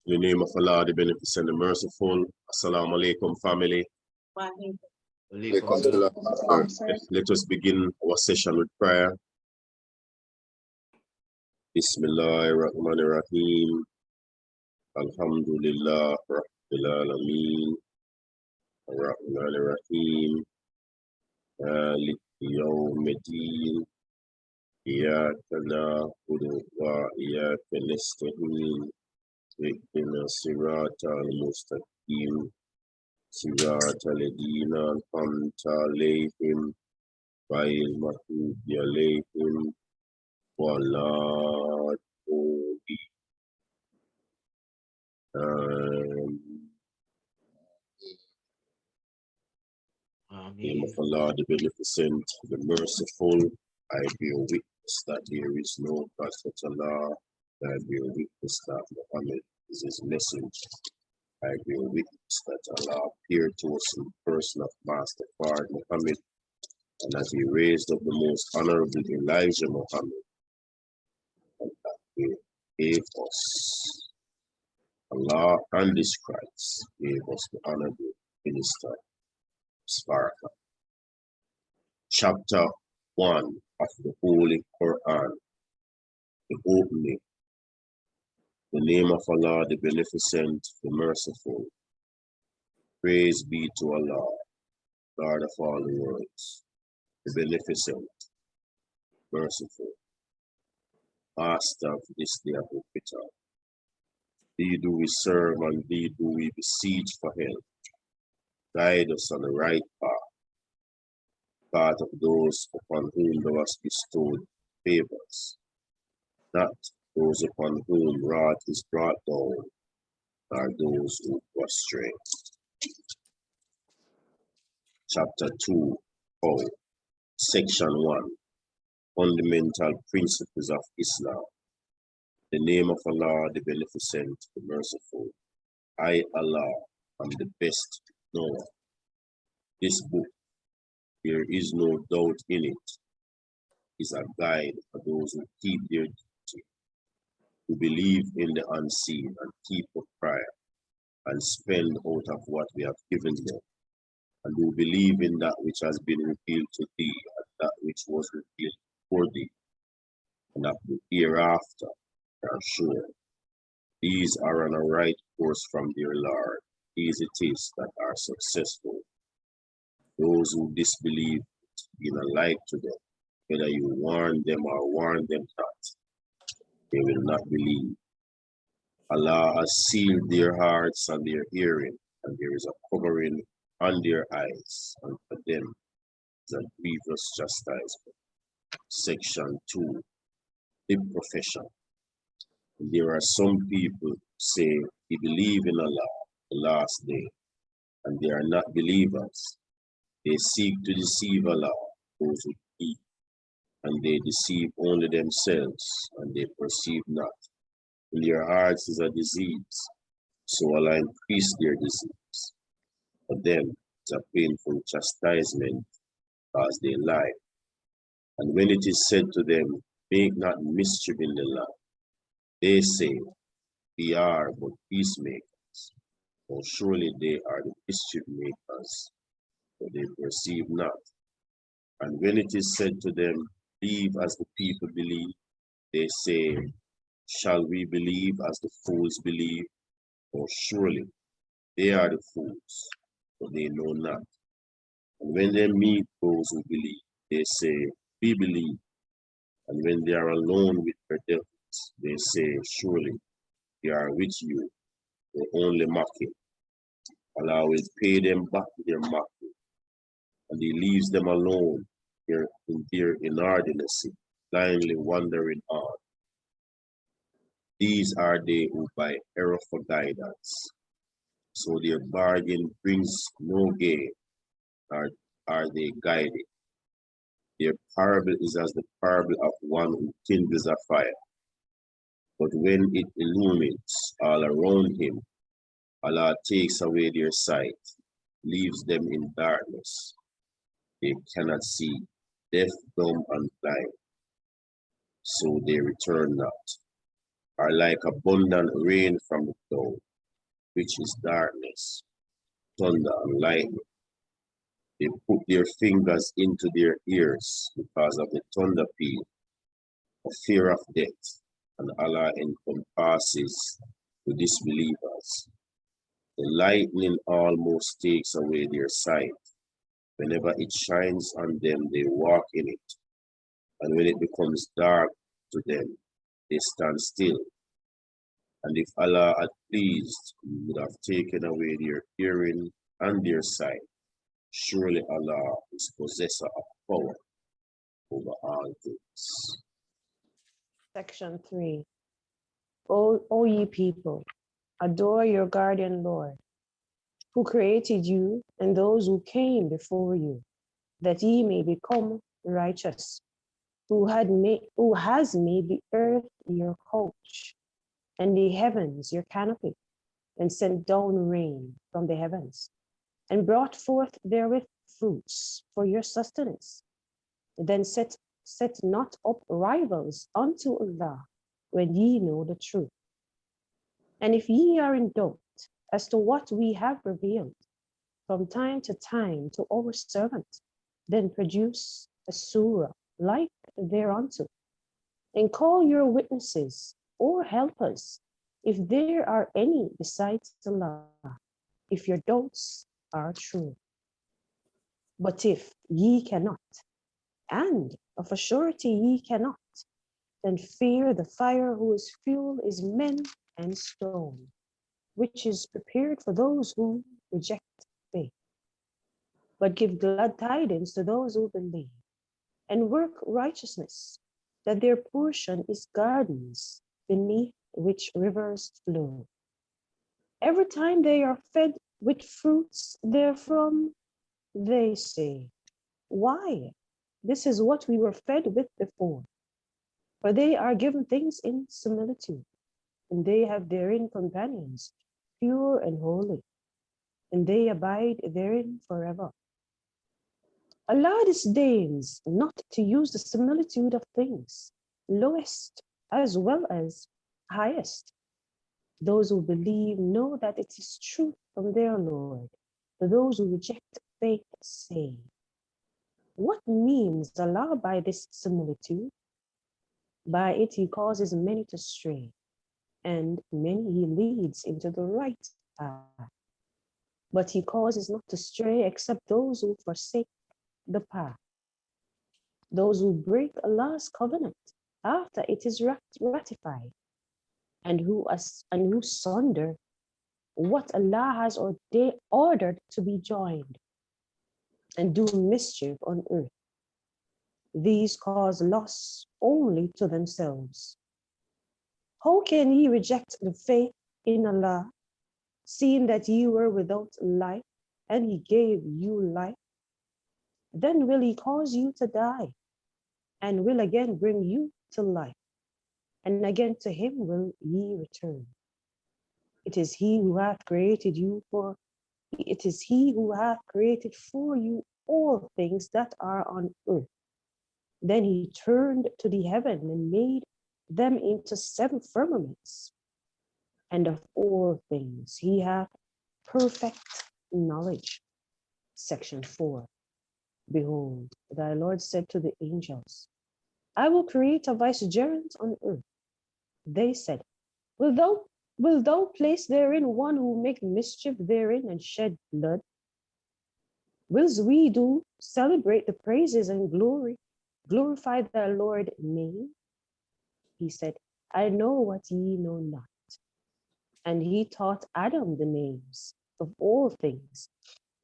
In the name of Allah, the beneficent and merciful. Assalamu alaikum, family. Let us begin our session with prayer. Bismillahirrahmanirrahim. Alhamdulillah Rabbil Alameen. Ar-Rahmanir-Rahim. Malik Yawmiddin. Iyyaka na'budu wa iyyaka nasta'in. اهدنا الصراط المستقيم صراط الذين أنعمت عليهم غير المغضوب عليهم ولا الضالين. Name of Allah, the beneficent, the merciful, I bear witness that there is no God but Allah. I bear witness that Muhammad is his messenger. I bear witness that Allah appeared to us in the person of Master Fard Muhammad, and that he raised up the most honorable Elijah Muhammad, and that he gave us, Allah and his Christ gave us the honorable minister, Sparta. Chapter 1 of the Holy Quran, the opening. The name of Allah, the beneficent, the merciful. Praise be to Allah, Lord of all the worlds, the beneficent, merciful, Master of this day of the bitter. Thee do we serve and thee do we beseech for help. Guide us on the right path of those upon whom thou hast bestowed favors, not those upon whom wrath is brought down are those who go astray. Chapter 2, Section 1, Fundamental Principles of Islam. The name of Allah, the beneficent, the merciful. I, Allah, am the best knower. This book, there is no doubt in it, is a guide for those who keep their duty, who believe in the unseen and keep up prayer and spend out of what we have given them, and who believe in that which has been revealed to thee and that which was revealed for thee, and that the hereafter are sure. These are on a right course from their Lord. These it is that are successful. Those who disbelieve, being alike to them, whether you warn them or warn them not, they will not believe. Allah has sealed their hearts and their hearing, and there is a covering on their eyes, and for them is a grievous chastisement. Section 2, the profession. There are some people who say they believe in Allah, the last day, and they are not believers. They seek to deceive Allah, those who keep, and they deceive only themselves, and they perceive not. In their hearts is a disease, so Allah increase their disease. For them, it's a painful chastisement, as they lie. And when it is said to them, make not mischief in the land, they say, we are but peacemakers. For surely they are the mischief makers, but they perceive not. And when it is said to them, believe as the people believe, they say, shall we believe as the fools believe? For surely they are the fools, but they know not. And when they meet those who believe, they say, we believe. And when they are alone with their devils, they say, surely we are with you, we're only mocking. Allah will pay them back their mocking, and he leaves them alone in their inordinacy, blindly wandering on. These are they who buy error for guidance, so their bargain brings no gain, nor are they guided. Their parable is as the parable of one who kindles a fire, but when it illumines all around him, Allah takes away their sight, leaves them in darkness. They cannot see, deaf, dumb, and blind, so they return not. are like abundant rain from the cloud, which is darkness, thunder, and lightning. They put their fingers into their ears because of the thunder peal, of fear of death, and Allah encompasses the disbelievers. The lightning almost takes away their sight. Whenever it shines on them, they walk in it, and when it becomes dark to them, they stand still. And if Allah had pleased, He would have taken away their hearing and their sight. Surely Allah is possessor of power over all things. Section 3. O ye people, adore your guardian Lord, who created you and those who came before you, that ye may become righteous, who has made the earth your coach, and the heavens your canopy, and sent down rain from the heavens, and brought forth therewith fruits for your sustenance. Then set not up rivals unto Allah when ye know the truth. And if ye are in doubt as to what we have revealed from time to time to our servant, then produce a surah like thereunto, and call your witnesses or helpers, if there are any besides Allah, if your doubts are true. But if ye cannot, and of a surety ye cannot, then fear the fire whose fuel is men and stone, which is prepared for those who reject faith. But give glad tidings to those who believe, and work righteousness, that their portion is gardens beneath which rivers flow. Every time they are fed with fruits therefrom, they say, why? This is what we were fed with before. For they are given things in similitude, and they have therein companions, pure and holy, and they abide therein forever. Allah disdains not to use the similitude of things, lowest as well as highest. Those who believe know that it is truth from their Lord. For those who reject faith say, what means Allah by this similitude? By it he causes many to stray, and many he leads into the right path. But he causes not to stray except those who forsake the path, those who break Allah's covenant after it is ratified, and who sunder what Allah has ordered to be joined, and do mischief on earth. These cause loss only to themselves. How can ye reject the faith in Allah, seeing that ye were without life, and he gave you life? Then will he cause you to die, and will again bring you to life, and again to him will ye return. It is he who hath created for you all things that are on earth. Then he turned to the heaven and made them into 7 firmaments. And of all things he hath perfect knowledge. Section 4. Behold, thy Lord said to the angels, I will create a vicegerent on earth. They said, Will thou place therein one who make mischief therein and shed blood? Whilst we do celebrate the praises and glorify thy Lord name? He said, I know what ye know not. And he taught Adam the names of all things.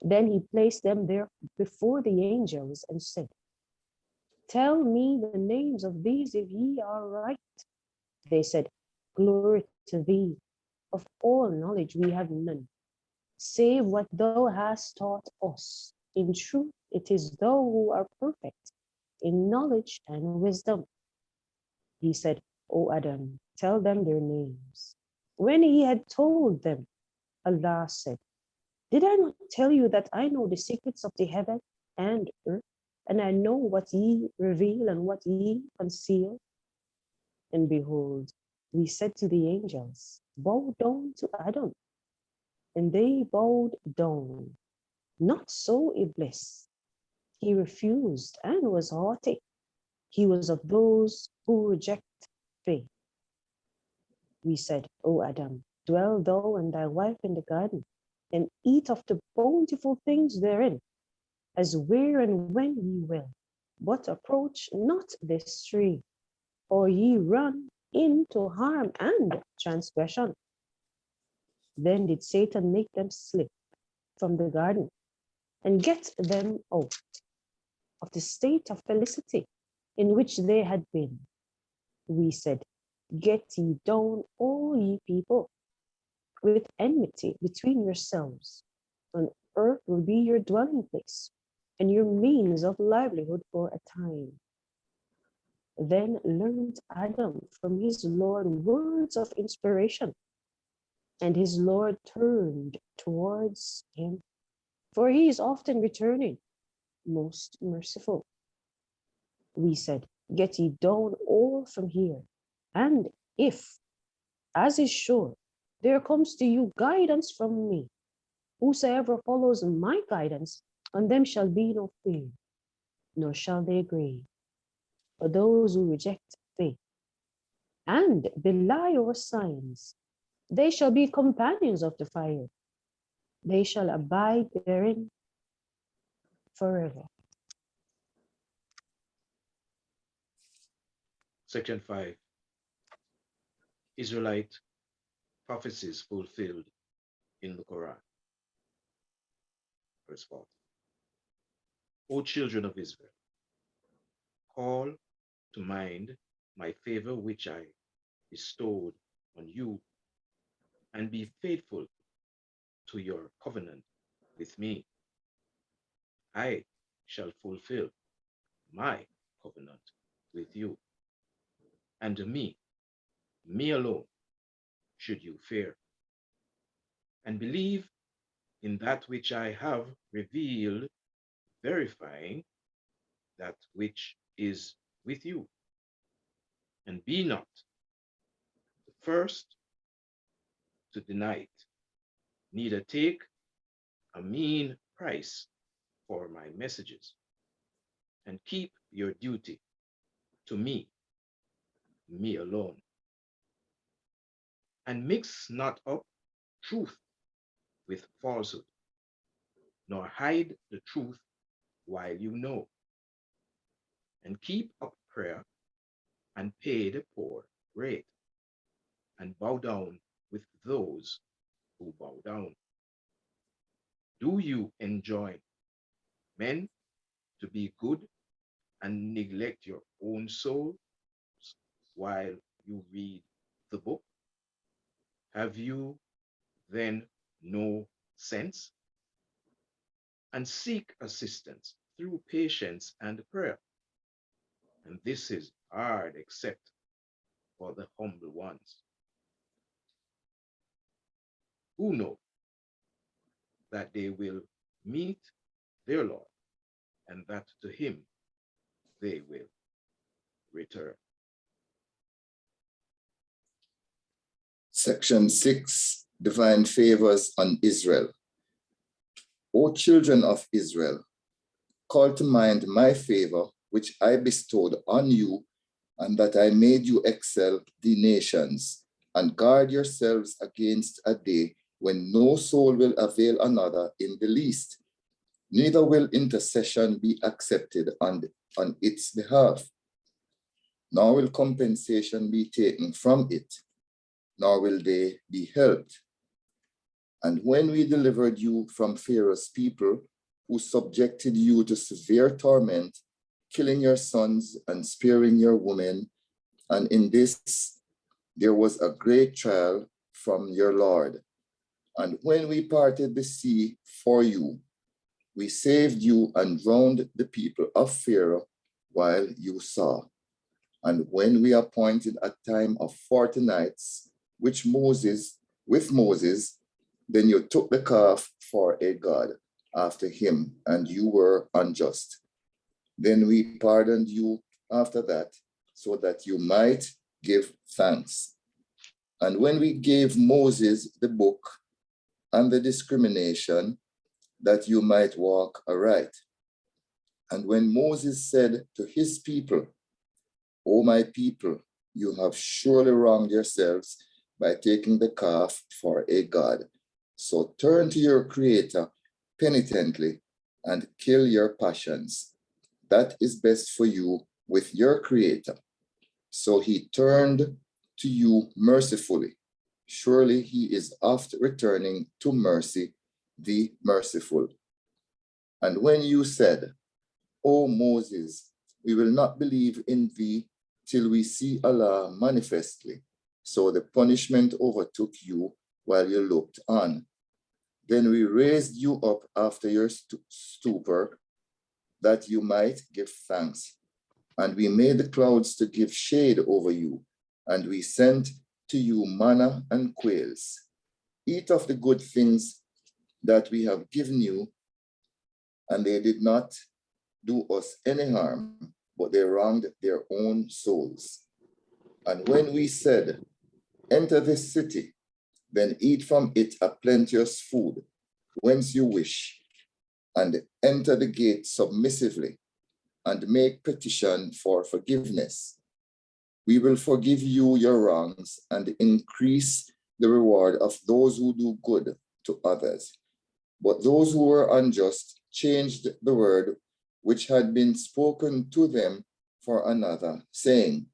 Then he placed them there before the angels and said, Tell me the names of these if ye are right. They said, Glory to thee. Of all knowledge we have none, save what thou hast taught us. In truth, it is thou who art perfect in knowledge and wisdom. He said, O Adam, tell them their names. When he had told them, Allah said, Did I not tell you that I know the secrets of the heaven and earth, and I know what ye reveal and what ye conceal? And behold, We said to the angels, bow down to Adam. And they bowed down. Not so Iblis. He refused and was haughty. He was of those who reject faith. We said, O Adam, dwell thou and thy wife in the garden, and eat of the bountiful things therein, as where and when ye will. But approach not this tree, or ye run into harm and transgression. Then did Satan make them slip from the garden and get them out of the state of felicity in which they had been. We said, get ye down, all ye people, with enmity between yourselves. On earth will be your dwelling place, and your means of livelihood for a time. Then learned Adam from his Lord words of inspiration, and his Lord turned towards him, for he is often returning, most merciful. We said, get ye down all from here, and if, as is sure, there comes to you guidance from me, whosoever follows my guidance, on them shall be no fear, nor shall they grieve. But those who reject faith and belie our signs, they shall be companions of the fire. They shall abide therein forever. Section 5. Israelite prophecies fulfilled in the Quran. Verse 4. O children of Israel, call to mind my favor which I bestowed on you, and be faithful to your covenant with me. I shall fulfill my covenant with you, and me alone should you fear, and believe in that which I have revealed, verifying that which is with you, and be not the first to deny it, neither take a mean price for my messages, and keep your duty to me alone, and mix not up truth with falsehood, nor hide the truth while you know, and keep up prayer, and pay the poor rate, and bow down with those who bow down. Do you enjoin men to be good and neglect your own souls while you read the book? Have you then no sense? And seek assistance through patience and prayer. And this is hard except for the humble ones, who know that they will meet their Lord, and that to him they will return. Section 6, Divine Favors on Israel. O children of Israel, call to mind my favor which I bestowed on you, and that I made you excel the nations, and guard yourselves against a day when no soul will avail another in the least, neither will intercession be accepted on its behalf, nor will compensation be taken from it, nor will they be helped. And when we delivered you from Pharaoh's people, who subjected you to severe torment, killing your sons and sparing your women, and in this there was a great trial from your Lord. And when we parted the sea for you, we saved you and drowned the people of Pharaoh while you saw. And when we appointed a time of 40 nights, with Moses, then you took the calf for a god after him, and you were unjust. Then we pardoned you after that, so that you might give thanks. And when we gave Moses the book and the discrimination, that you might walk aright. And when Moses said to his people, O my people, you have surely wronged yourselves by taking the calf for a god. So turn to your Creator penitently and kill your passions. That is best for you with your Creator. So he turned to you mercifully. Surely he is oft returning to mercy, the merciful. And when you said, O Moses, we will not believe in thee till we see Allah manifestly. So the punishment overtook you while you looked on. Then we raised you up after your stupor, that you might give thanks. And we made the clouds to give shade over you, and we sent to you manna and quails. Eat of the good things that we have given you, and they did not do us any harm, but they wronged their own souls. And when we said, enter this city, then eat from it a plenteous food, whence you wish, and enter the gate submissively, and make petition for forgiveness. We will forgive you your wrongs and increase the reward of those who do good to others. But those who were unjust changed the word which had been spoken to them for another, saying,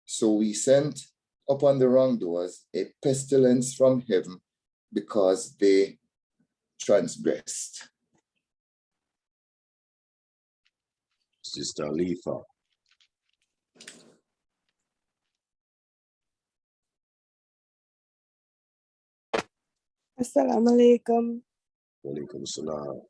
so we sent upon the wrongdoers a pestilence from heaven because they transgressed. Sister Alifa. Assalamu alaikum. Walaikum salam.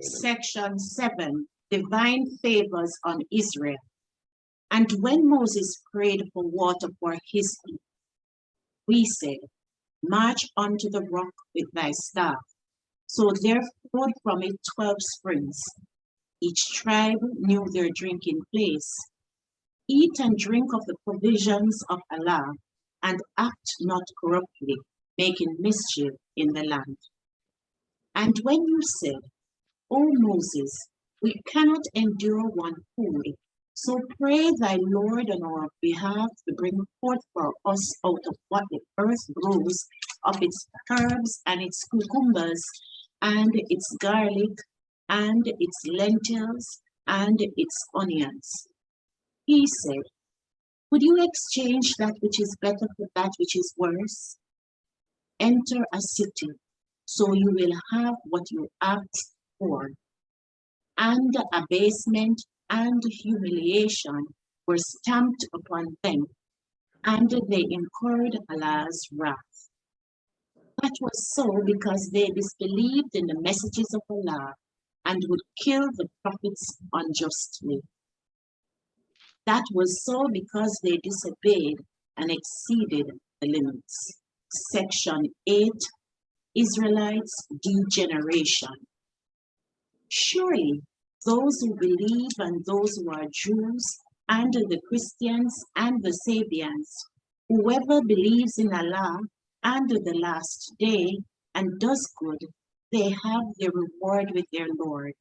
Section 7, Divine Favors on Israel. And when Moses prayed for water for his people, we said, march unto the rock with thy staff. So there flowed from it 12 springs. Each tribe knew their drinking place. Eat and drink of the provisions of Allah, and act not corruptly, making mischief in the land. And when you said, O Moses, we cannot endure one food, so pray thy Lord on our behalf to bring forth for us out of what the earth grows, of its herbs and its cucumbers, and its garlic, and its lentils, and its onions. He said, would you exchange that which is better for that which is worse? Enter a city, so you will have what you asked for. And abasement and humiliation were stamped upon them, and they incurred Allah's wrath. That was so because they disbelieved in the messages of Allah and would kill the prophets unjustly. That was so because they disobeyed and exceeded the limits. Section 8, Israelites' degeneration. Surely those who believe and those who are Jews and the Christians and the Sabians, whoever believes in Allah and the last day and does good, they have their reward with their Lord,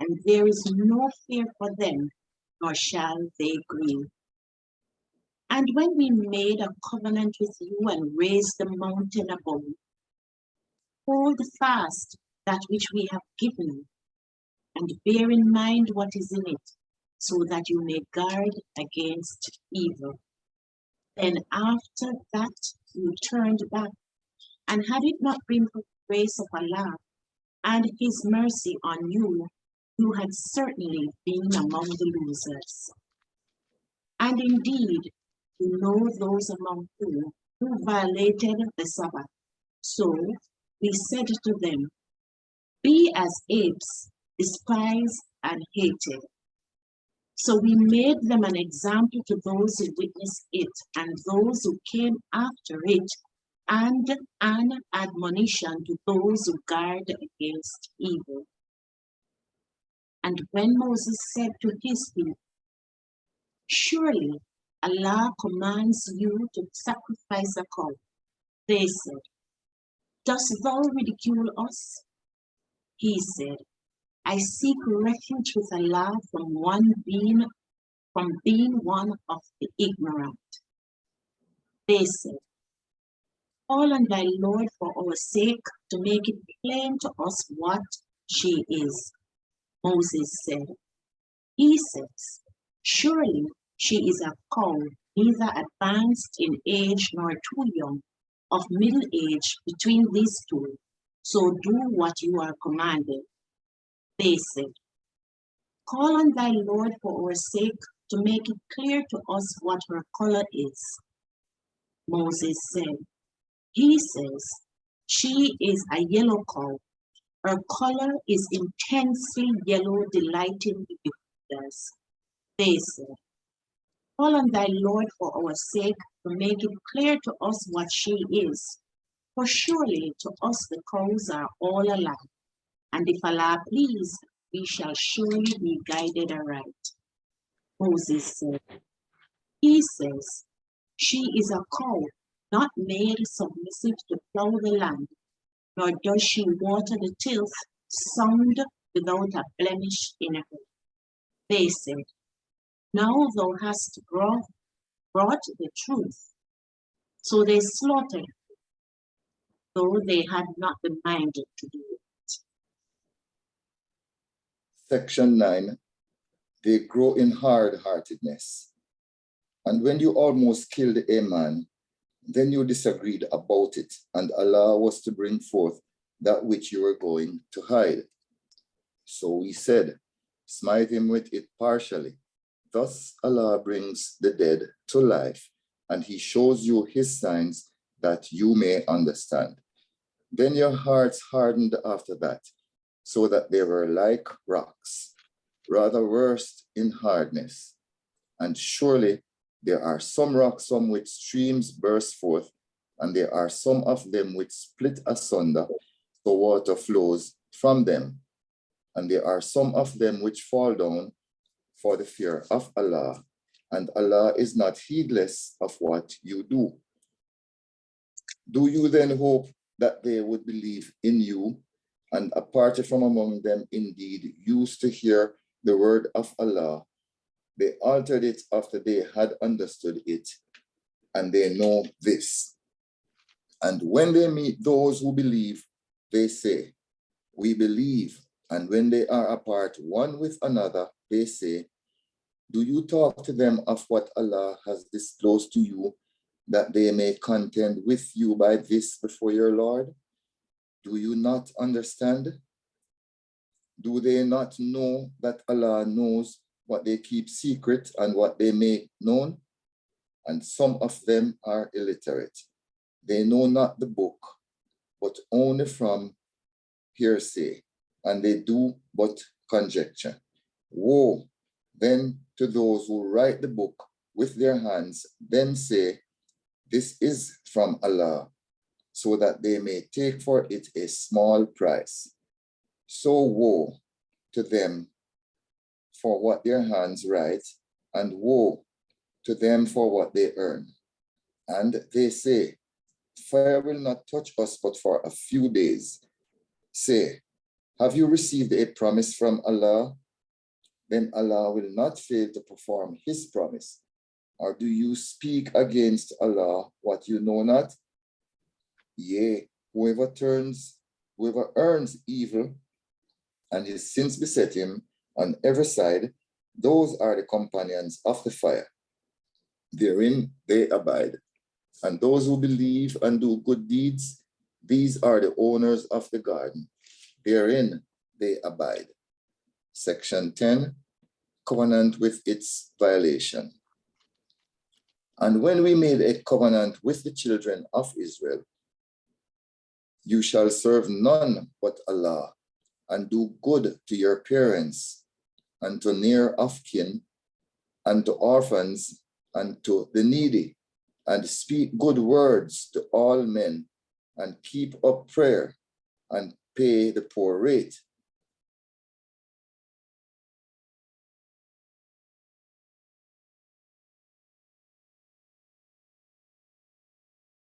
and there is no fear for them, nor shall they grieve. And when we made a covenant with you and raised the mountain above, hold fast that which we have given you, and bear in mind what is in it, so that you may guard against evil. Then after that you turned back, and had it not been for the grace of Allah and his mercy on you, you had certainly been among the losers. And indeed, you know those among you who violated the Sabbath. So we said to them, be as apes, despised and hated. So we made them an example to those who witnessed it and those who came after it, and an admonition to those who guard against evil. And when Moses said to his people, "Surely Allah commands you to sacrifice a cow," they said, "Dost thou ridicule us?" He said, "I seek refuge with Allah from being one of the ignorant." They said, "Call on thy Lord for our sake to make it plain to us what she is." Moses said, He says, "Surely she is a cow, neither advanced in age nor too young, of middle age between these two. So do what you are commanded." They said, "Call on thy Lord for our sake to make it clear to us what her color is." Moses said, He says, "She is a yellow cow. Her color is intensely yellow, delighting the beholders." They said, "Call on thy Lord for our sake to make it clear to us what she is. For surely to us the cows are all alike, and if Allah please, we shall surely be guided aright." Moses said, He says, "She is a cow, not made submissive to plow the land, nor does she water the tilth, sound without a blemish in her." They said, "Now thou hast brought the truth." So they slaughtered her, though they had not the mind to do it. Section 9, they grow in hard-heartedness. And when you almost killed a man, then you disagreed about it, and Allah was to bring forth that which you were going to hide. So we said, "Smite him with it partially." Thus Allah brings the dead to life, and he shows you his signs that you may understand. Then your hearts hardened after that, so that they were like rocks, rather worse in hardness. And surely there are some rocks from which streams burst forth, and there are some of them which split asunder, so water flows from them. And there are some of them which fall down for the fear of Allah, and Allah is not heedless of what you do. Do you then hope that they would believe in you? And a party from among them indeed used to hear the word of Allah. They altered it after they had understood it, and they know this. And when they meet those who believe, they say, "We believe." And when they are apart one with another, they say, "Do you talk to them of what Allah has disclosed to you, that they may contend with you by this before your Lord? Do you not understand? Do they not know that Allah knows what they keep secret and what they make known?" And some of them are illiterate. They know not the book, but only from hearsay, and they do but conjecture. Woe then to those who write the book with their hands, then say, "This is from Allah," so that they may take for it a small price. So woe to them for what their hands write, and woe to them for what they earn. And they say, "Fire will not touch us but for a few days." Say, "Have you received a promise from Allah?" Then Allah will not fail to perform his promise. Or do you speak against Allah what you know not? Yea, whoever earns evil and his sins beset him on every side, those are the companions of the fire. Therein they abide. And those who believe and do good deeds, these are the owners of the garden. Therein they abide. Section 10, covenant with its violation. And when we made a covenant with the children of Israel, "You shall serve none but Allah, and do good to your parents, and to near of kin, and to orphans, and to the needy, and speak good words to all men, and keep up prayer, and pay the poor rate.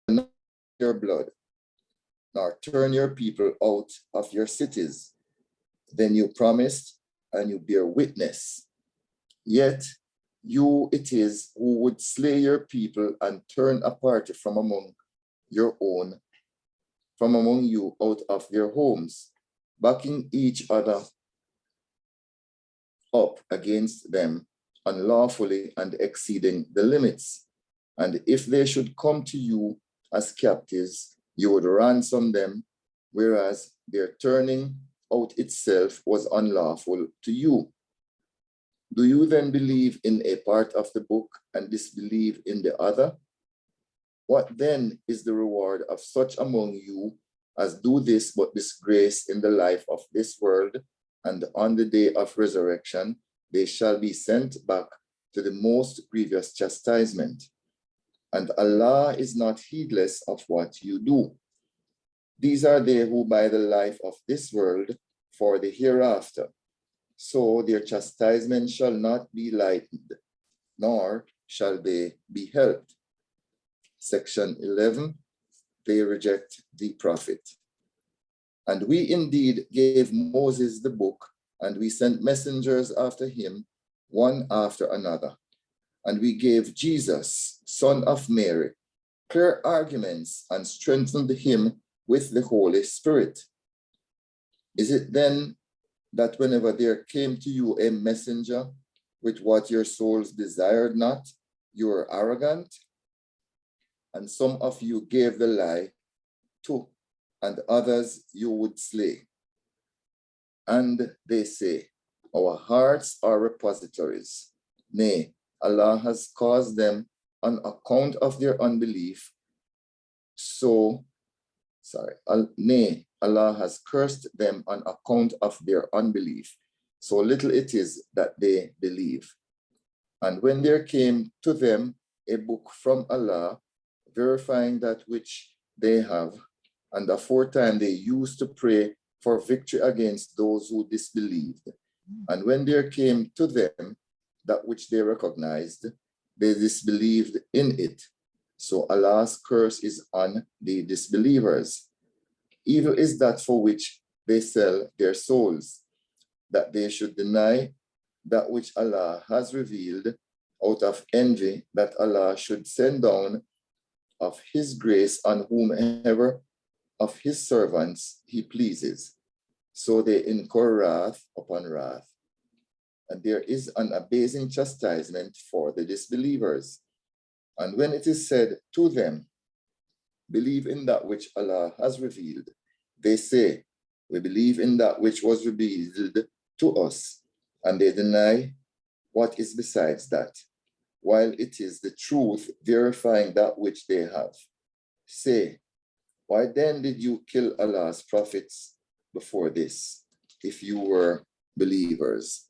Not your blood, nor turn your people out of your cities. Then you promised, and you bear witness. Yet you it is who would slay your people and turn a party from among your own, from among you out of their homes, backing each other up against them unlawfully and exceeding the limits. And if they should come to you as captives, you would ransom them, whereas their turning out itself was unlawful to you. Do you then believe in a part of the book and disbelieve in the other? What then is the reward of such among you as do this but disgrace in the life of this world, and on the day of resurrection they shall be sent back to the most grievous chastisement? And Allah is not heedless of what you do. These are they who buy the life of this world for the hereafter. So their chastisement shall not be lightened, nor shall they be helped. Section 11, they reject the prophet. And we indeed gave Moses the book, and we sent messengers after him, one after another. And we gave Jesus, son of Mary, clear arguments and strengthened him with the Holy Spirit. Is it then that whenever there came to you a messenger with what your souls desired not, you were arrogant? And some of you gave the lie too, and others you would slay. And they say, our hearts are repositories. Nay, Allah has caused them on account of their unbelief. Nay, Allah has cursed them on account of their unbelief. So little it is that they believe. And when there came to them a book from Allah, verifying that which they have, and aforetime they used to pray for victory against those who disbelieved. And when there came to them that which they recognized, they disbelieved in it. So Allah's curse is on the disbelievers. Evil is that for which they sell their souls, that they should deny that which Allah has revealed out of envy, that Allah should send down of his grace on whomever of his servants he pleases. So they incur wrath upon wrath. And there is an abasing chastisement for the disbelievers. And when it is said to them, believe in that which Allah has revealed, they say, we believe in that which was revealed to us, and they deny what is besides that, while it is the truth verifying that which they have. Say, why then did you kill Allah's prophets before this, if you were believers?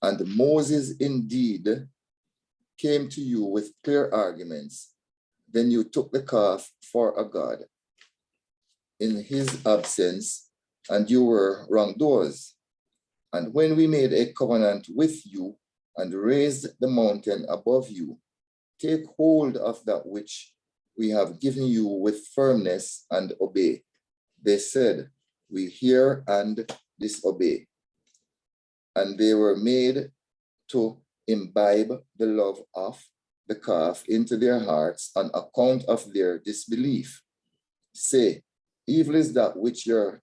And Moses indeed came to you with clear arguments. Then you took the calf for a god in his absence, and you were wrongdoers. And when we made a covenant with you and raised the mountain above you, take hold of that which we have given you with firmness and obey. They said, we hear and disobey. And they were made to imbibe the love of the calf into their hearts on account of their disbelief. Say, evil is that which your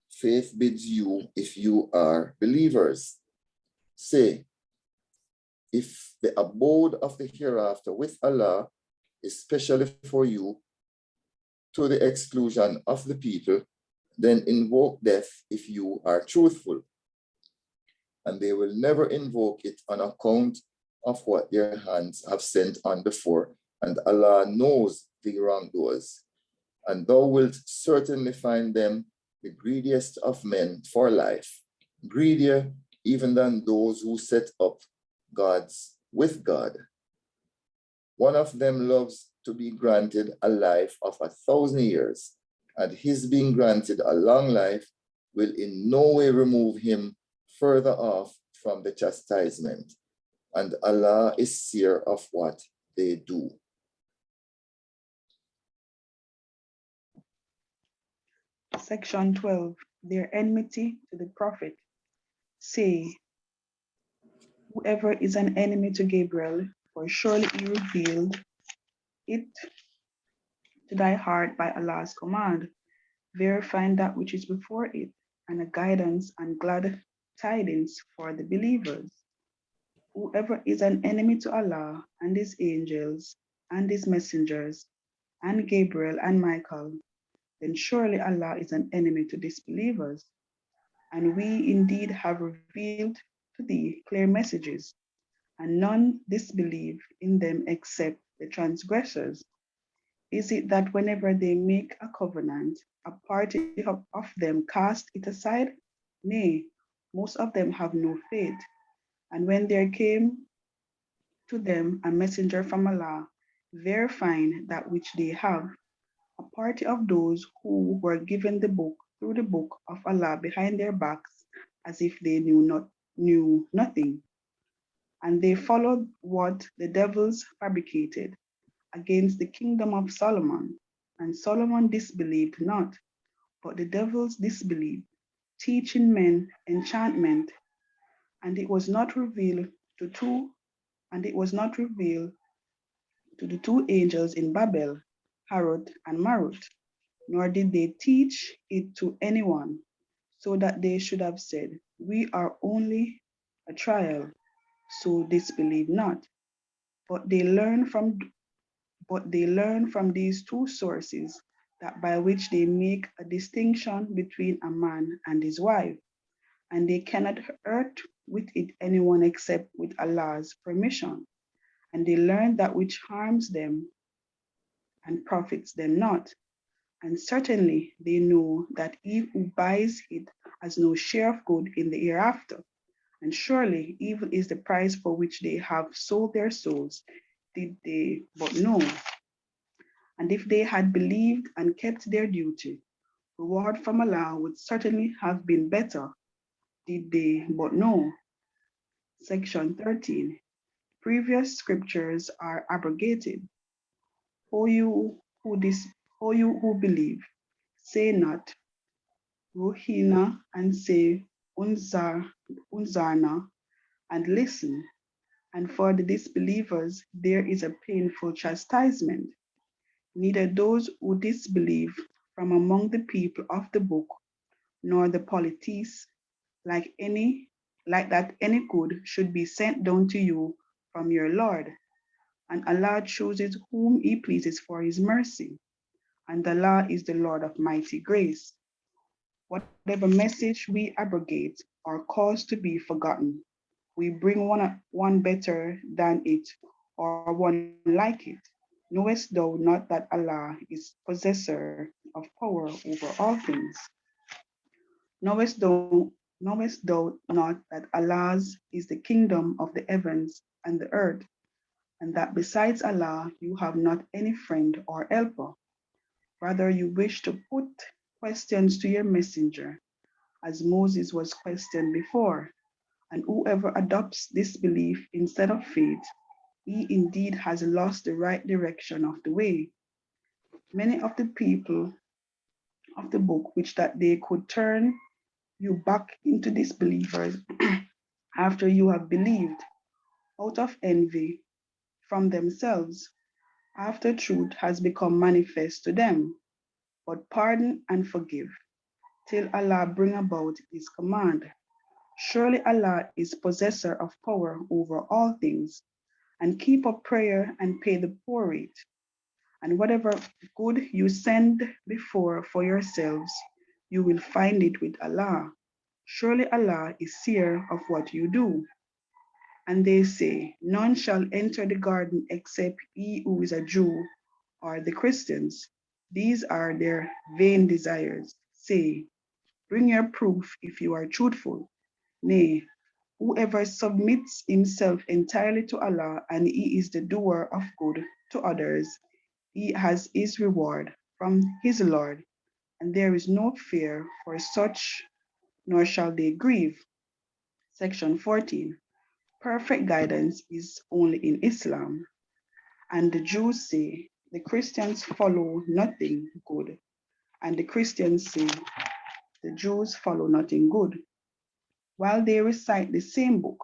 faith bids you if you are believers. Say, if the abode of the hereafter with Allah is specially for you to the exclusion of the people, then invoke death if you are truthful. And they will never invoke it on account of what their hands have sent on before, and Allah knows the wrongdoers. And thou wilt certainly find them the greediest of men for life, greedier even than those who set up gods with God. One of them loves to be granted a life of 1,000 years, and his being granted a long life will in no way remove him further off from the chastisement. And Allah is seer of what they do. Section 12, their enmity to the prophet. Say, whoever is an enemy to Gabriel, for surely he revealed it to thy heart by Allah's command, verifying that which is before it, and a guidance and glad tidings for the believers. Whoever is an enemy to Allah and his angels and his messengers and Gabriel and Michael, then surely Allah is an enemy to disbelievers. And we indeed have revealed to thee clear messages, and none disbelieve in them except the transgressors. Is it that whenever they make a covenant, a party of them cast it aside? Nay, most of them have no faith. And when there came to them a messenger from Allah, verifying that which they have, a party of those who were given the book through the book of Allah behind their backs, as if they knew nothing. And they followed what the devils fabricated against the kingdom of Solomon. And Solomon disbelieved not, but the devils disbelieved, teaching men enchantment. And it was not revealed to the two angels in Babel, Harut and Marut, nor did they teach it to anyone, so that they should have said, we are only a trial, so disbelieve not. But they learn from these two sources that by which they make a distinction between a man and his wife, and they cannot hurt with it anyone except with Allah's permission. And they learn that which harms them and profits them not. And certainly they know that he who buys it has no share of good in the hereafter. And surely evil is the price for which they have sold their souls, did they but know. And if they had believed and kept their duty, reward from Allah would certainly have been better, did they but know. Section 13. Previous scriptures are abrogated. O you who believe, say not Ruhina and say Unzarna, and listen. And for the disbelievers, there is a painful chastisement. Neither those who disbelieve from among the people of the book, nor the polities, like that any good should be sent down to you from your Lord. And Allah chooses whom he pleases for his mercy. And Allah is the Lord of mighty grace. Whatever message we abrogate or cause to be forgotten, we bring one better than it or one like it. Knowest thou not that Allah is possessor of power over all things? Knowest thou not that Allah's is the kingdom of the heavens and the earth, and that besides Allah you have not any friend or helper? Rather you wish to put questions to your messenger, as Moses was questioned before, and whoever adopts this belief instead of faith, he indeed has lost the right direction of the way. Many of the people of the book which that they could turn you back into disbelievers after you have believed, out of envy from themselves, after truth has become manifest to them. But pardon and forgive, till Allah bring about his command. Surely Allah is possessor of power over all things, and keep up prayer and pay the poor rate. And whatever good you send before for yourselves, you will find it with Allah. Surely Allah is seer of what you do. And they say, none shall enter the garden except he who is a Jew or the Christians. These are their vain desires. Say, bring your proof if you are truthful. Nay, Whoever submits himself entirely to Allah and he is the doer of good to others, he has his reward from his Lord, and there is no fear for such, nor shall they grieve. Section 14. Perfect guidance is only in Islam. And the Jews say, the Christians follow nothing good. And the Christians say, the Jews follow nothing good. While they recite the same book,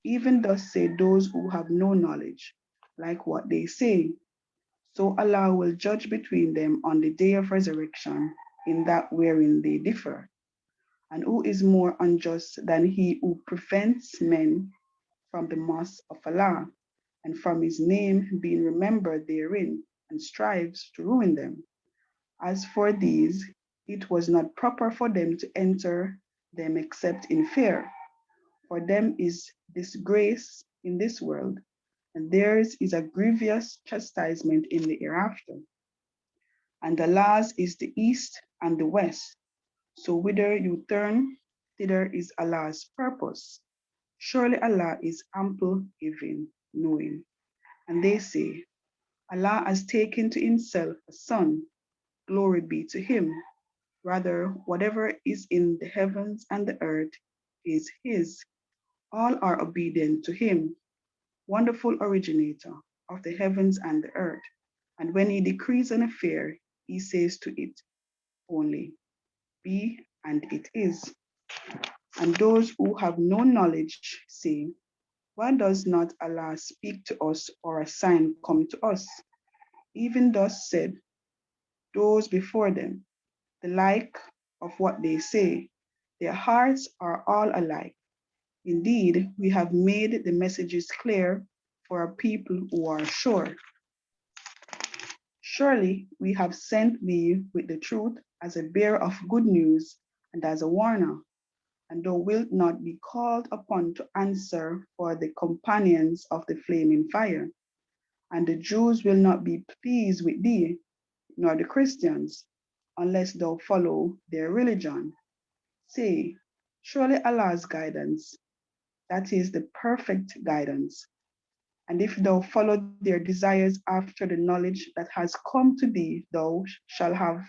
even thus say those who have no knowledge, like what they say. So Allah will judge between them on the day of resurrection in that wherein they differ. And who is more unjust than he who prevents men from the mosque of Allah and from his name being remembered therein and strives to ruin them? As for these, it was not proper for them to enter them except in fear. For them is disgrace in this world, and theirs is a grievous chastisement in the hereafter. And Allah's is the east and the west. So whither you turn, thither is Allah's purpose. Surely Allah is ample giving, knowing. And they say, Allah has taken to himself a son, glory be to him. Rather, whatever is in the heavens and the earth is his. All are obedient to him, wonderful originator of the heavens and the earth. And when he decrees an affair, he says to it only, be, and it is. And those who have no knowledge say, why does not Allah speak to us or a sign come to us? Even thus said those before them, the like of what they say, their hearts are all alike. Indeed, we have made the messages clear for a people who are sure. Surely we have sent thee with the truth as a bearer of good news and as a warner, and thou wilt not be called upon to answer for the companions of the flaming fire. And the Jews will not be pleased with thee, nor the Christians, unless thou follow their religion. Say, surely Allah's guidance, that is the perfect guidance. And if thou follow their desires after the knowledge that has come to thee, thou shalt have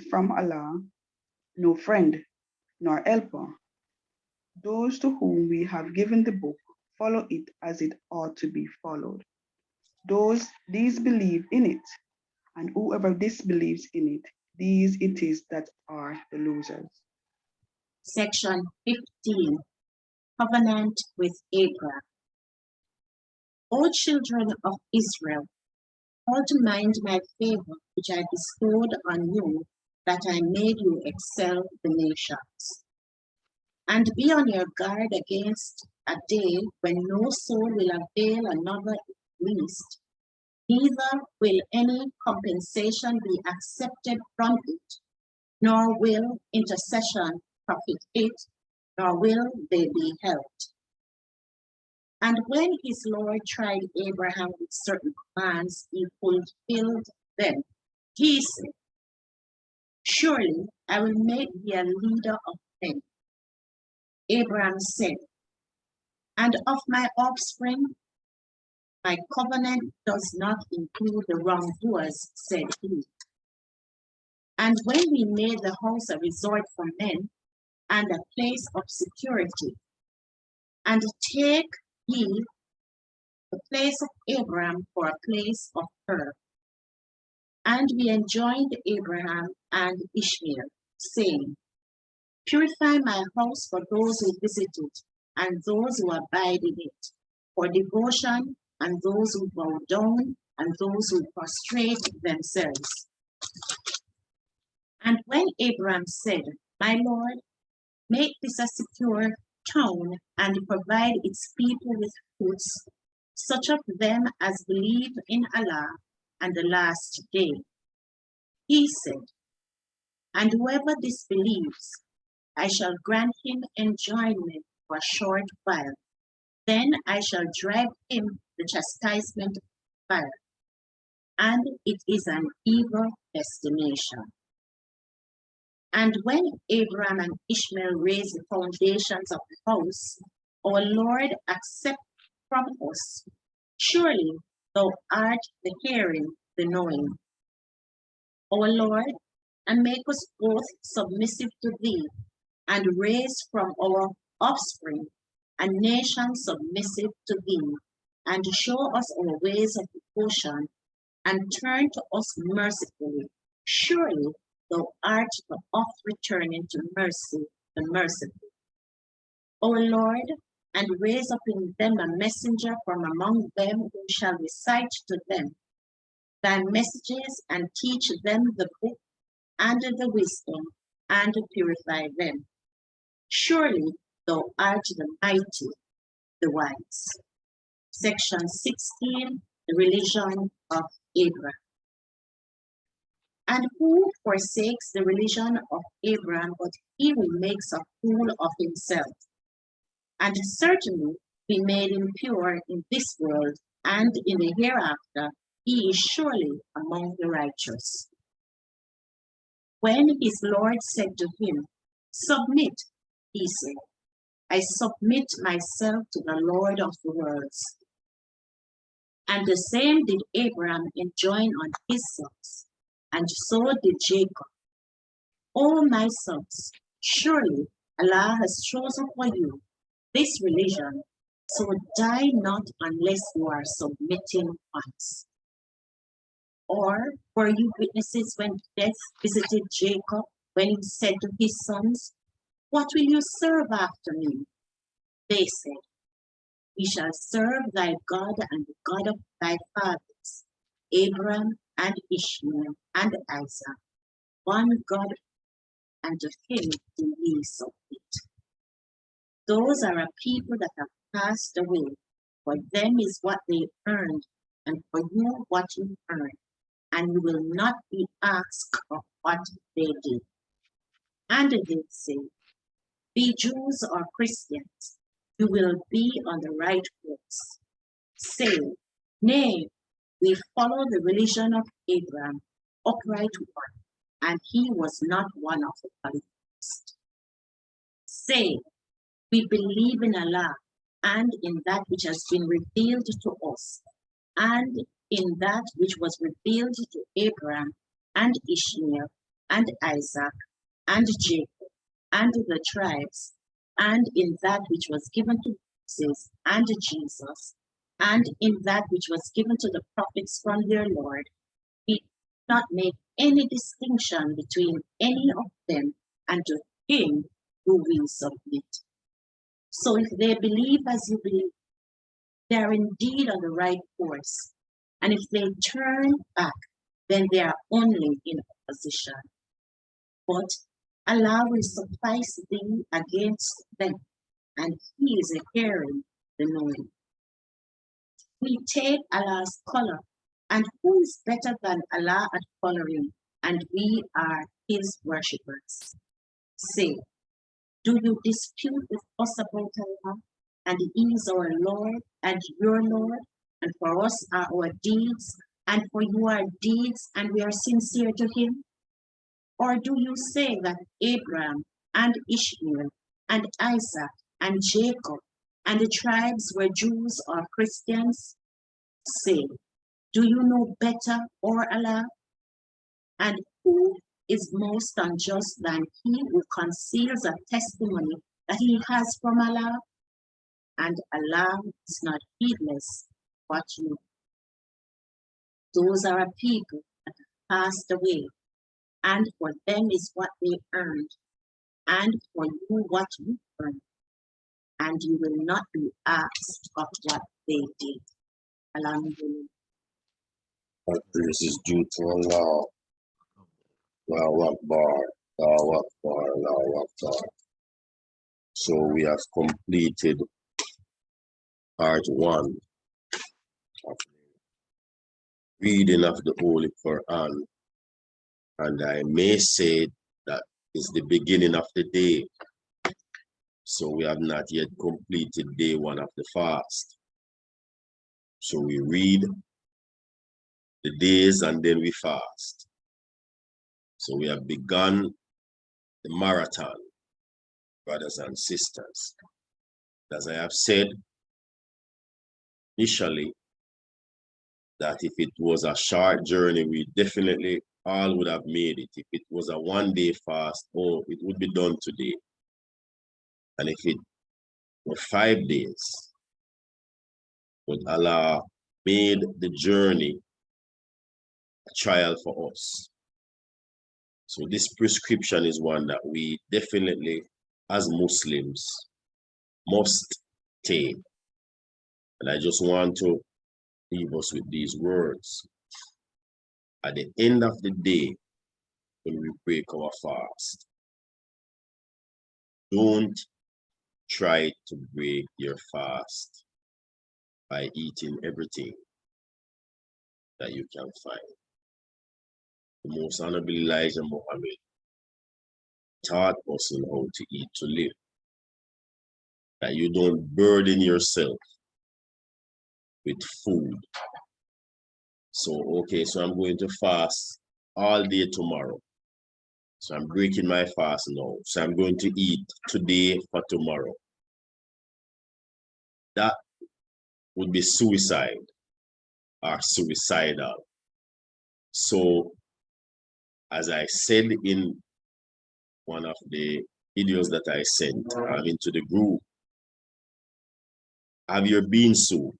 from Allah no friend nor helper. Those to whom we have given the book follow it as it ought to be followed. These believe in it, and whoever disbelieves in it, these it is that are the losers. Section 15. Covenant with Abraham. O children of Israel, call to mind my favor which I bestowed on you, that I made you excel the nations. And be on your guard against a day when no soul will avail another least, neither will any compensation be accepted from it, nor will intercession profit it, nor will they be helped. And when his Lord tried Abraham with certain commands, he fulfilled them. He said, surely I will make thee a leader of men. Abraham said, and of my offspring, my covenant does not include the wrongdoers, said he. And when we made the house a resort for men and a place of security, and take ye the place of Abraham for a place of prayer. And we enjoined Abraham and Ishmael, saying, purify my house for those who visit it, and those who abide in it, for devotion, and those who bow down, and those who prostrate themselves. And when Abraham said, my Lord, make this a secure town, and provide its people with goods, such of them as believe in Allah and the last day. He said, and whoever disbelieves, I shall grant him enjoyment for a short while. Then I shall drive him the chastisement of fire, and it is an evil destination. And when Abraham and Ishmael raised the foundations of the house, our Lord accept from us, surely thou art the hearing, the knowing. Our Lord, and make us both submissive to thee, and raise from our offspring a nation submissive to thee, and show us our ways of devotion, and turn to us mercifully. Surely thou art the oft returning to mercy, the merciful. O Lord, and raise up in them a messenger from among them who shall recite to them thy messages, and teach them the book and the wisdom, and purify them. Surely thou art the mighty, the wise. Section 16, the religion of Abraham. And who forsakes the religion of Abraham, but he who makes a fool of himself, and certainly be made impure in this world, and in the hereafter he is surely among the righteous. When his Lord said to him, submit, he said, I submit myself to the Lord of the worlds. And the same did Abraham enjoin on his sons, and so did Jacob. O my sons, surely Allah has chosen for you this religion, so die not unless you are submitting once. Or were you witnesses when death visited Jacob, when he said to his sons, what will you serve after me? They said, we shall serve thy God and the God of thy fathers, Abraham and Ishmael and Isaac, one God, and to him do we submit. Those are a people that have passed away. For them is what they earned, and for you what you earned, and you will not be asked of what they did. And they say, be Jews or Christians, you will be on the right course. Say, nay, we follow the religion of Abraham, upright one, and he was not one of the polytheists. Say, we believe in Allah and in that which has been revealed to us, and in that which was revealed to Abraham and Ishmael and Isaac and Jacob and the tribes, and in that which was given to Moses and Jesus, and in that which was given to the prophets from their Lord. We do not make any distinction between any of them, and to him who we submit. So if they believe as you believe, they are indeed on the right course. And if they turn back, then they are only in opposition. But Allah will suffice thee against them, and he is a hearing, the knowing. We take Allah's color, and who is better than Allah at coloring, and we are his worshippers. Say, do you dispute with us about Allah? And he is our Lord and your Lord, and for us are our deeds, and for you our deeds, and we are sincere to him? Or do you say that Abraham and Ishmael and Isaac and Jacob and the tribes were Jews or Christians? Say, do you know better, or Allah? And who is most unjust than he who conceals a testimony that he has from Allah? And Allah is not heedless what you. Those are a people that have passed away, and for them is what they earned, and for you what you earned, and you will not be asked of what they did. Alhamdulillah. All praise is due to Allah. Allahu Akbar, Allahu Akbar, Allahu Akbar. So we have completed part 1 of reading of the Holy Quran, and I may say that is the beginning of the day. So we have not yet completed day 1 of the fast. So we read the days and then we fast. So we have begun the marathon, brothers and sisters. As I have said initially, that if it was a short journey, we definitely all would have made it. If it was a one-day fast, oh, it would be done today. And if it were 5 days, but Allah made the journey a trial for us. So this prescription is one that we definitely, as Muslims, must take. And I just want to leave us with these words. At the end of the day, when we break our fast, don't try to break your fast by eating everything that you can find. The Most Honorable Elijah Muhammad taught us on how to eat to live. That you don't burden yourself with food. So, okay, so I'm going to fast all day tomorrow. So I'm breaking my fast now. So I'm going to eat today for tomorrow. That would be suicide or suicidal. So, as I said in one of the videos that I sent into the group, have your bean soup,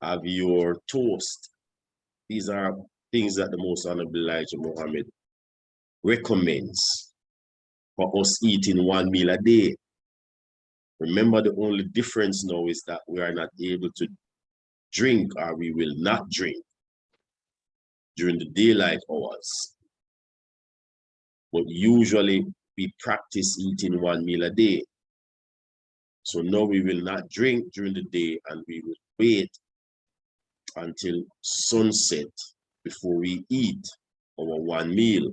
have your toast. These are things that the Most Honorable Elijah Muhammad recommends for us eating one meal a day. Remember, the only difference now is that we are not able to drink, or we will not drink during the daylight hours. But usually we practice eating one meal a day. So now we will not drink during the day, and we will wait until sunset before we eat our one meal.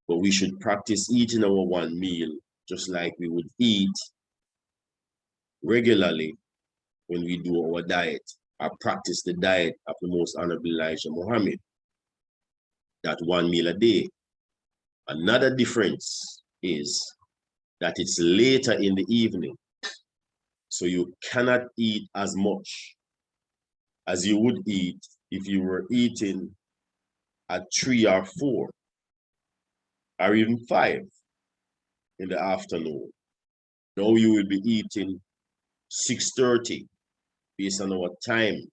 But we should practice eating our one meal just like we would eat regularly when we do our diet, or practice the diet of the Most Honorable Elijah Muhammad, that one meal a day. Another difference is that it's later in the evening, so you cannot eat as much as you would eat if you were eating at 3 or 4 or even 5 in the afternoon. Now you will be eating 6:30 based on our time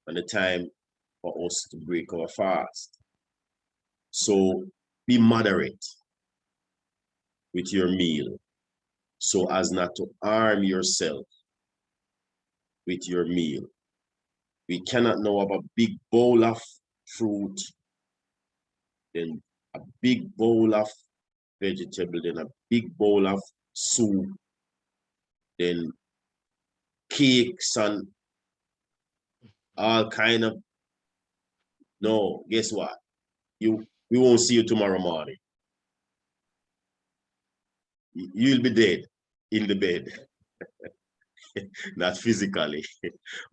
and the time for us to break our fast. So be moderate with your meal so as not to harm yourself with your meal. We cannot now have a big bowl of fruit, then a big bowl of vegetable, then a big bowl of soup, then cakes and all kind of. No, guess what? We won't see you tomorrow morning. You'll be dead in the bed. Not physically,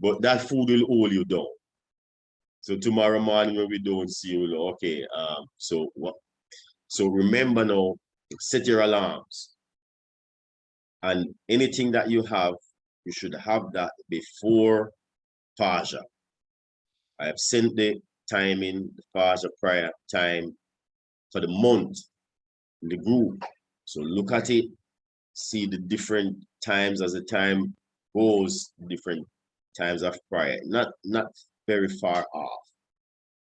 but that food will hold you down. So tomorrow morning when we don't see you, okay, so remember now, set your alarms. And anything that you have, you should have that before Fajr. I have sent the timing, the Fajr prayer time for the month in the group. So look at it, see the different times as the time goes, different times of prayer. Not very far off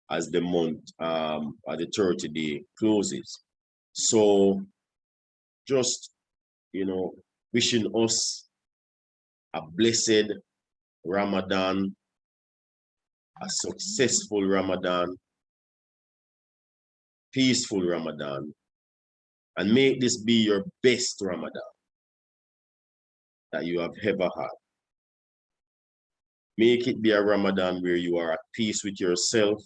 as the month or the 30-day closes. So just, wishing us a blessed Ramadan, a successful Ramadan, peaceful Ramadan, and make this be your best Ramadan that you have ever had. Make it be a Ramadan where you are at peace with yourself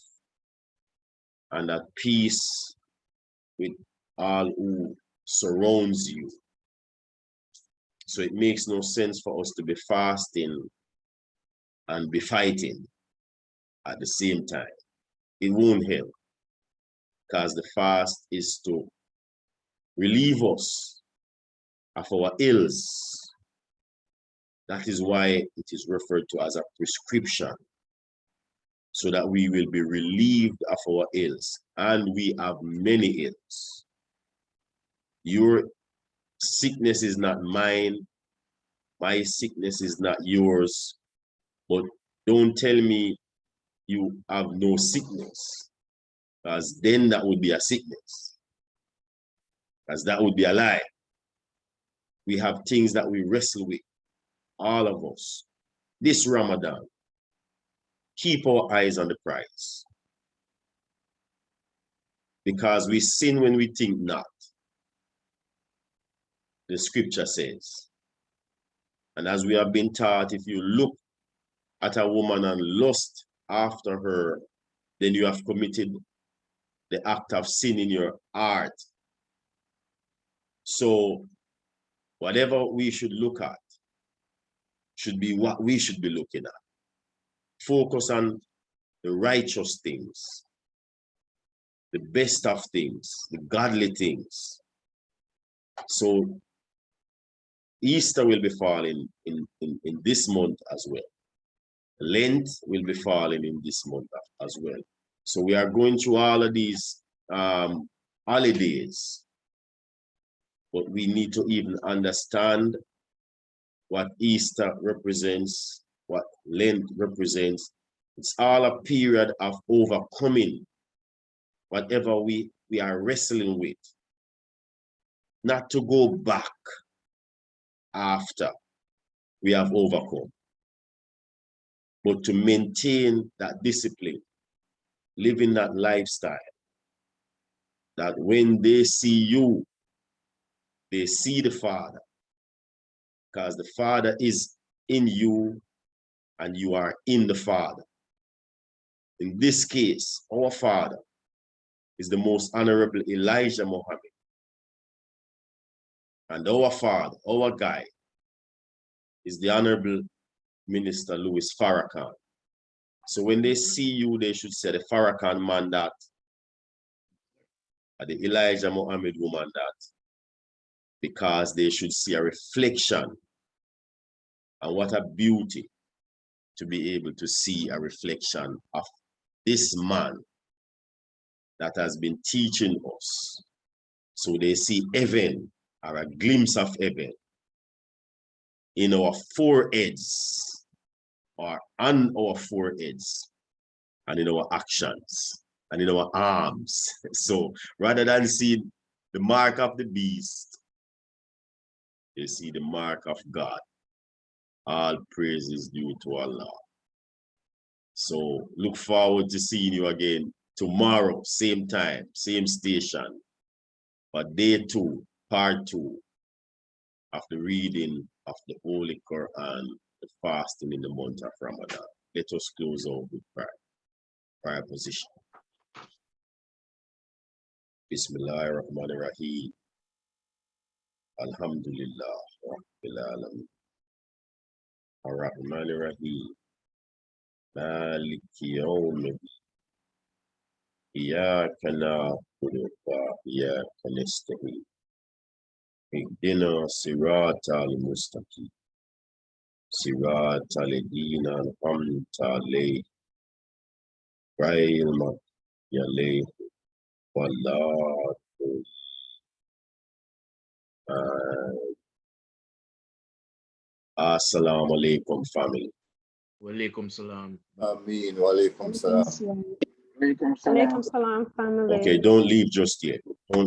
and at peace with all who surrounds you. So it makes no sense for us to be fasting and be fighting at the same time. It won't help. because the fast is to relieve us of our ills. That is why it is referred to as a prescription, so that we will be relieved of our ills. And we have many ills. Your sickness is not mine. My sickness is not yours. But don't tell me you have no sickness, because then that would be a sickness, because that would be a lie. We have things that we wrestle with, all of us. This Ramadan, keep our eyes on the prize, because we sin when we think not. The scripture says. And as we have been taught, if you look at a woman and lust after her, then you have committed the act of sin in your heart. So whatever we should look at should be what we should be looking at. Focus on the righteous things, the best of things, the godly things. So Easter will be falling in this month as well. Lent will be falling in this month as well. So we are going through all of these holidays, but we need to even understand what Easter represents, what Lent represents. It's all a period of overcoming whatever we are wrestling with. Not to go back after we have overcome, but to maintain that discipline, living that lifestyle, that when they see you, they see the Father, because the Father is in you and you are in the Father. In this case, our Father is the most honorable Elijah Muhammad. And our Father, our guide, is the Honorable Minister Louis Farrakhan. So when they see you, they should say the Farrakhan man that, or the Elijah Muhammad woman that, because they should see a reflection. And what a beauty to be able to see a reflection of this man that has been teaching us. So they see heaven, or a glimpse of heaven, in our foreheads, or on our foreheads, and in our actions, and in our arms. So rather than seeing the mark of the beast, they see the mark of God. All praise is due to Allah. So look forward to seeing you again tomorrow, same time, same station, for day 2, part 2 of the reading of the Holy Quran, the fasting in the month of Ramadan. Let us close out with prayer. Prayer position. Bismillahirrahmanirrahim. Alhamdulillah. Rabbil alamin. Ar-Rahmanirrahim. Maliki yawmiddin. Iyyaka na'budu wa iyyaka nasta'in. Ihdina siratal mustaqim. Siratal ladina an'amta alayhim. Ghayril maghdubi alayhim waladdallin. Assalamu alaikum, family. Walaikum salam. Ameen. Wa alaikum salam. Alaikum salam, family. Okay, don't leave just yet. Don't